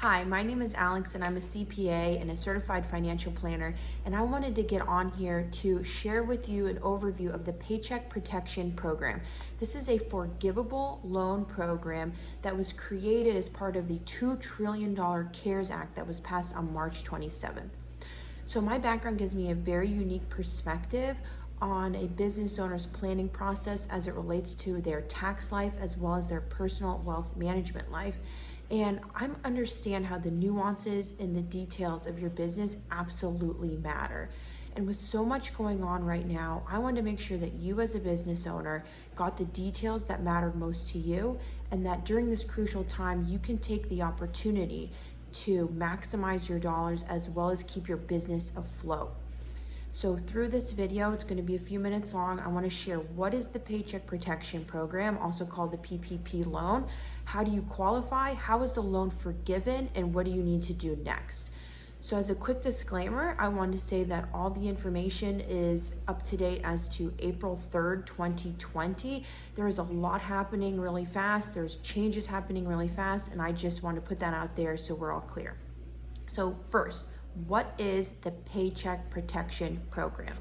Hi, my name is Alex and I'm a CPA and a certified financial planner, and I wanted to get on here to share with you an overview of the Paycheck Protection Program. This is a forgivable loan program that was created as part of the $2 trillion CARES Act that was passed on March 27th. So my background gives me a very unique perspective on a business owner's planning process as it relates to their tax life as well as their personal wealth management life. And I understand how the nuances and the details of your business absolutely matter. And with so much going on right now, I wanted to make sure that you as a business owner got the details that mattered most to you, and that during this crucial time, you can take the opportunity to maximize your dollars as well as keep your business afloat. So through this video, it's going to be a few minutes long. I want to share what is the Paycheck Protection Program, also called the PPP Loan. How do you qualify? How is the loan forgiven? And what do you need to do next? So as a quick disclaimer, I want to say that all the information is up to date as to April 3rd, 2020. There is a lot happening really fast. There's changes happening really fast, and I just want to put that out there so we're all clear. So first, what is the Paycheck Protection Program?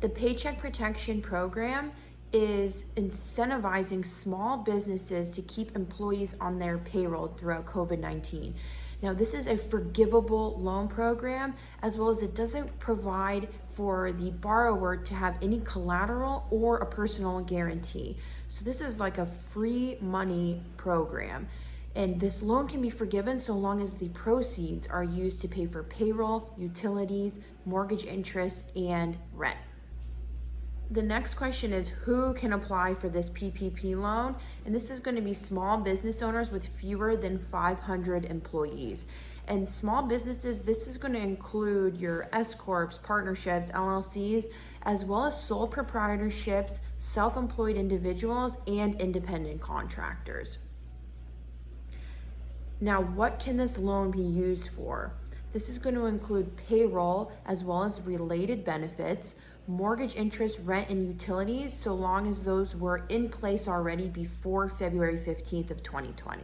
The Paycheck Protection Program is incentivizing small businesses to keep employees on their payroll throughout COVID-19. Now, this is a forgivable loan program, as well as it doesn't provide for the borrower to have any collateral or a personal guarantee. So this is like a free money program. And this loan can be forgiven so long as the proceeds are used to pay for payroll, utilities, mortgage interest, and rent. The next question is, who can apply for this PPP loan? And this is going to be small business owners with fewer than 500 employees. And small businesses, this is going to include your S-corps, partnerships, LLCs, as well as sole proprietorships, self-employed individuals, and independent contractors. Now, what can this loan be used for? This is going to include payroll as well as related benefits, mortgage interest, rent, and utilities, so long as those were in place already before February 15th of 2020.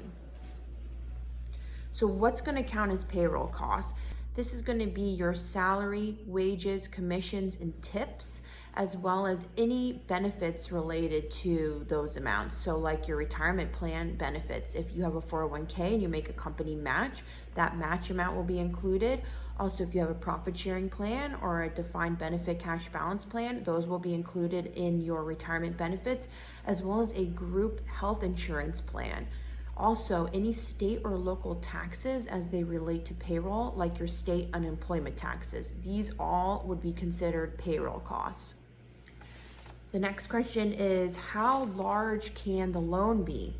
So what's going to count as payroll costs? This is going to be your salary, wages, commissions, and tips, as well as any benefits related to those amounts. So like your retirement plan benefits, if you have a 401k and you make a company match, that match amount will be included. Also, if you have a profit sharing plan or a defined benefit cash balance plan, those will be included in your retirement benefits, as well as a group health insurance plan. Also, any state or local taxes as they relate to payroll, like your state unemployment taxes, these all would be considered payroll costs. The next question is, how large can the loan be?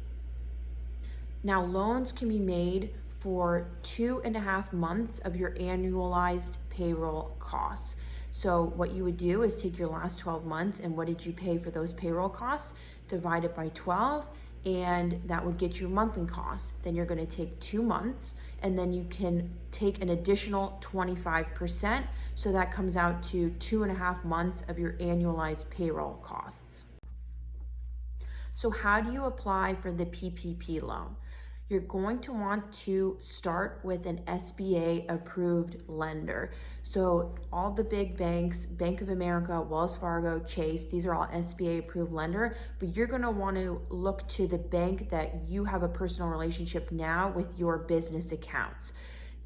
Now, loans can be made for 2.5 months of your annualized payroll costs. So what you would do is take your last 12 months and what did you pay for those payroll costs, divide it by 12, and that would get your monthly costs. Then you're going to take 2 months, and then you can take an additional 25%. So that comes out to 2.5 months of your annualized payroll costs. So how do you apply for the PPP loan? You're going to want to start with an SBA approved lender. So all the big banks, Bank of America, Wells Fargo, Chase, these are all SBA approved lender, but you're going to want to look to the bank that you have a personal relationship now with your business accounts.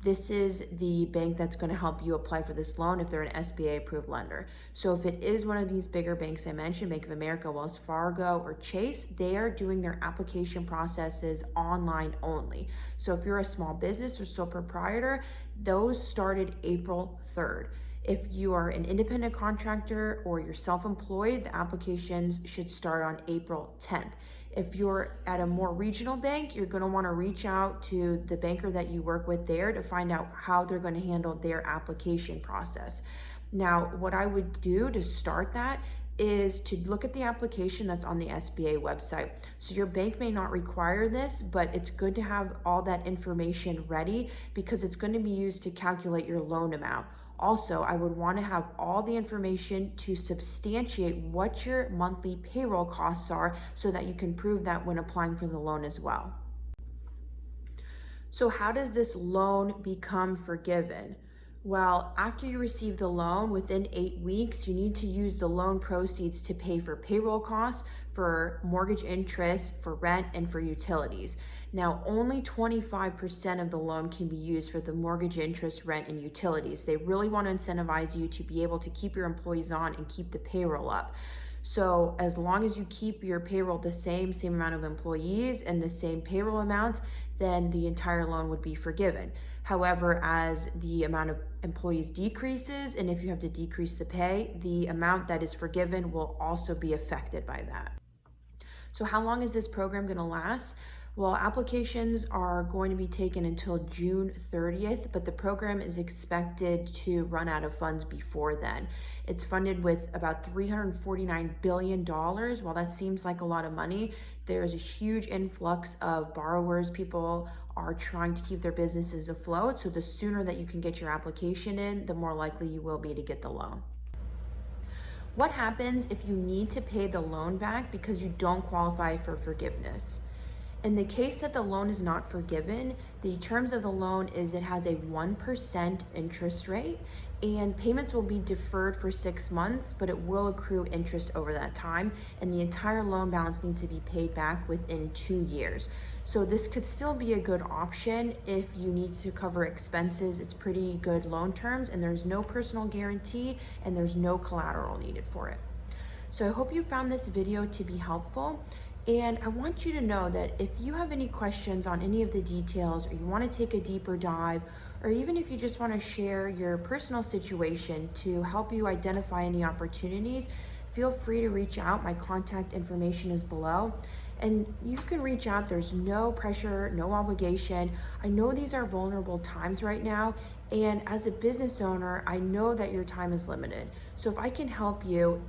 This is the bank that's going to help you apply for this loan if they're an SBA approved lender. So if it is one of these bigger banks I mentioned, Bank of America, Wells Fargo, or Chase, they are doing their application processes online only. So if you're a small business or sole proprietor, those started April 3rd. If you are an independent contractor or you're self-employed, the applications should start on April 10th. If you're at a more regional bank, you're going to want to reach out to the banker that you work with there to find out how they're going to handle their application process. Now, what I would do to start that is to look at the application that's on the SBA website. So your bank may not require this, but it's good to have all that information ready because it's going to be used to calculate your loan amount. Also, I would want to have all the information to substantiate what your monthly payroll costs are so that you can prove that when applying for the loan as well. So how does this loan become forgiven? Well, after you receive the loan, within 8 weeks, you need to use the loan proceeds to pay for payroll costs, for mortgage interest, for rent, and for utilities. Now, only 25% of the loan can be used for the mortgage interest, rent, and utilities. They really want to incentivize you to be able to keep your employees on and keep the payroll up. So as long as you keep your payroll the same amount of employees and the same payroll amounts, then the entire loan would be forgiven. However, as the amount of employees decreases, and if you have to decrease the pay, the amount that is forgiven will also be affected by that. So how long is this program going to last? Well, applications are going to be taken until June 30th, but the program is expected to run out of funds before then. It's funded with about $349 billion. While that seems like a lot of money, there's a huge influx of borrowers. People are trying to keep their businesses afloat. So the sooner that you can get your application in, the more likely you will be to get the loan. What happens if you need to pay the loan back because you don't qualify for forgiveness? In the case that the loan is not forgiven, the terms of the loan is it has a 1% interest rate, and payments will be deferred for 6 months, but it will accrue interest over that time, and the entire loan balance needs to be paid back within 2 years. So this could still be a good option if you need to cover expenses. It's pretty good loan terms, and there's no personal guarantee, and there's no collateral needed for it. So I hope you found this video to be helpful. And I want you to know that if you have any questions on any of the details, or you want to take a deeper dive, or even if you just want to share your personal situation to help you identify any opportunities, feel free to reach out. My contact information is below. And you can reach out. There's no pressure, no obligation. I know these are vulnerable times right now. And as a business owner, I know that your time is limited. So if I can help you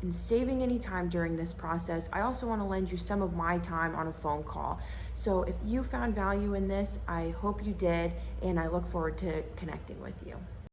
in saving any time during this process, I also want to lend you some of my time on a phone call. So if you found value in this, I hope you did, and I look forward to connecting with you.